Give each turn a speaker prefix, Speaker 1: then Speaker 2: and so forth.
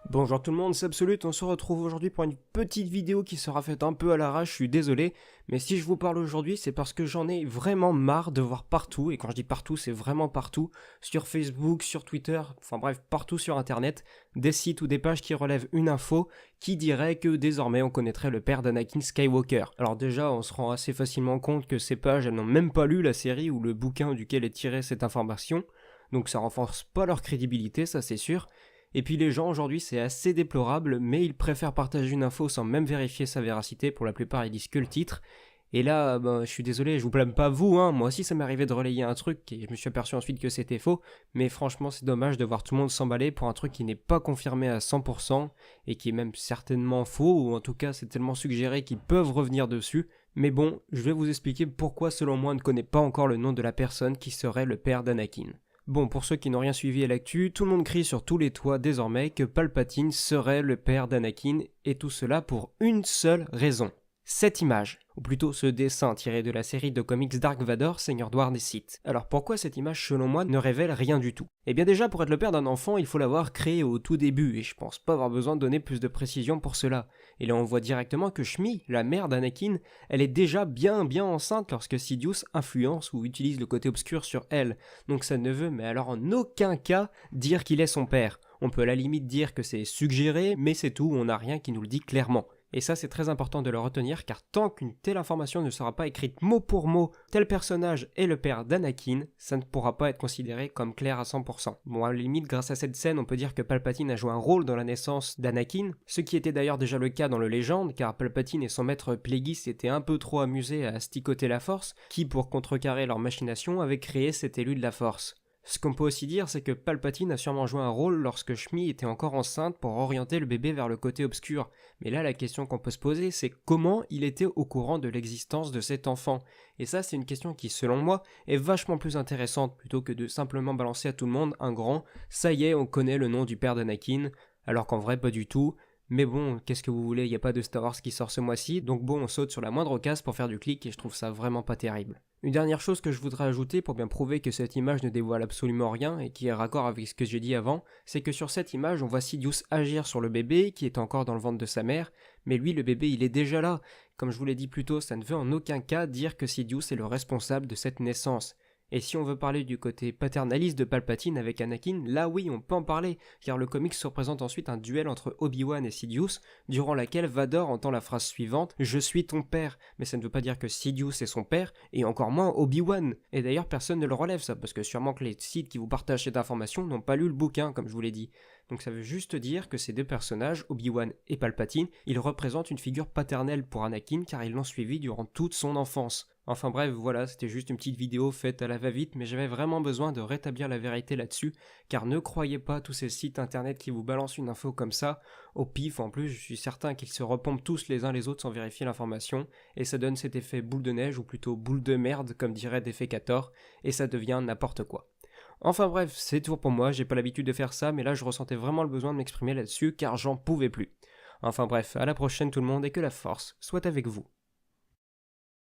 Speaker 1: Bonjour tout le monde, c'est Absolute, on se retrouve aujourd'hui pour une petite vidéo qui sera faite un peu à l'arrache, je suis désolé, mais si je vous parle aujourd'hui c'est parce que j'en ai vraiment marre de voir partout, et quand je dis partout c'est vraiment partout, sur Facebook, sur Twitter, enfin bref partout sur internet, des sites ou des pages qui relèvent une info qui dirait que désormais on connaîtrait le père d'Anakin Skywalker. Alors déjà on se rend assez facilement compte que ces pages elles n'ont même pas lu la série ou le bouquin duquel est tirée cette information, donc ça renforce pas leur crédibilité, ça c'est sûr. Et puis les gens aujourd'hui c'est assez déplorable, mais ils préfèrent partager une info sans même vérifier sa véracité, pour la plupart ils disent que le titre. Et là, je suis désolé, je vous blâme pas vous, moi aussi ça m'est arrivé de relayer un truc et je me suis aperçu ensuite que c'était faux, mais franchement c'est dommage de voir tout le monde s'emballer pour un truc qui n'est pas confirmé à 100% et qui est même certainement faux, ou en tout cas c'est tellement suggéré qu'ils peuvent revenir dessus. Mais bon, je vais vous expliquer pourquoi selon moi on ne connaît pas encore le nom de la personne qui serait le père d'Anakin. Bon, pour ceux qui n'ont rien suivi à l'actu, tout le monde crie sur tous les toits désormais que Palpatine serait le père d'Anakin, et tout cela pour une seule raison. Cette image, ou plutôt ce dessin tiré de la série de comics Dark Vador, Seigneur Noir des Sith. Alors pourquoi cette image selon moi ne révèle rien du tout? Eh bien déjà pour être le père d'un enfant, il faut l'avoir créé au tout début, et je pense pas avoir besoin de donner plus de précision pour cela. Et là on voit directement que Shmi, la mère d'Anakin, elle est déjà bien enceinte lorsque Sidious influence ou utilise le côté obscur sur elle. Donc ça ne veut mais alors en aucun cas dire qu'il est son père. On peut à la limite dire que c'est suggéré, mais c'est tout, on n'a rien qui nous le dit clairement. Et ça c'est très important de le retenir, car tant qu'une telle information ne sera pas écrite mot pour mot, tel personnage est le père d'Anakin, ça ne pourra pas être considéré comme clair à 100%. Bon, à la limite, grâce à cette scène, on peut dire que Palpatine a joué un rôle dans la naissance d'Anakin, ce qui était d'ailleurs déjà le cas dans le Légende, car Palpatine et son maître Plagueis étaient un peu trop amusés à sticoter la Force, qui, pour contrecarrer leur machination, avait créé cet élu de la Force. Ce qu'on peut aussi dire, c'est que Palpatine a sûrement joué un rôle lorsque Shmi était encore enceinte pour orienter le bébé vers le côté obscur. Mais là, la question qu'on peut se poser, c'est comment il était au courant de l'existence de cet enfant. Et ça, c'est une question qui, selon moi, est vachement plus intéressante, plutôt que de simplement balancer à tout le monde un grand « ça y est, on connaît le nom du père d'Anakin », alors qu'en vrai, pas du tout. Mais bon, qu'est-ce que vous voulez, il n'y a pas de Star Wars qui sort ce mois-ci, donc bon, on saute sur la moindre occasion pour faire du clic et je trouve ça vraiment pas terrible. Une dernière chose que je voudrais ajouter pour bien prouver que cette image ne dévoile absolument rien et qui est raccord avec ce que j'ai dit avant, c'est que sur cette image on voit Sidious agir sur le bébé qui est encore dans le ventre de sa mère, mais lui le bébé il est déjà là. Comme je vous l'ai dit plus tôt, ça ne veut en aucun cas dire que Sidious est le responsable de cette naissance. Et si on veut parler du côté paternaliste de Palpatine avec Anakin, là oui on peut en parler, car le comics se représente ensuite un duel entre Obi-Wan et Sidious, durant laquelle Vador entend la phrase suivante « Je suis ton père », mais ça ne veut pas dire que Sidious est son père, et encore moins Obi-Wan. Et d'ailleurs personne ne le relève ça, parce que sûrement que les sites qui vous partagent cette information n'ont pas lu le bouquin, comme je vous l'ai dit. Donc ça veut juste dire que ces deux personnages, Obi-Wan et Palpatine, ils représentent une figure paternelle pour Anakin, car ils l'ont suivi durant toute son enfance. Enfin bref, voilà, c'était juste une petite vidéo faite à la va-vite, mais j'avais vraiment besoin de rétablir la vérité là-dessus, car ne croyez pas tous ces sites internet qui vous balancent une info comme ça, au pif. En plus je suis certain qu'ils se repompent tous les uns les autres sans vérifier l'information, et ça donne cet effet boule de neige, ou plutôt boule de merde, comme dirait Defecator, et ça devient n'importe quoi. Enfin bref, c'est tout pour moi, j'ai pas l'habitude de faire ça, mais là je ressentais vraiment le besoin de m'exprimer là-dessus, car j'en pouvais plus. Enfin bref, à la prochaine tout le monde, et que la force soit avec vous.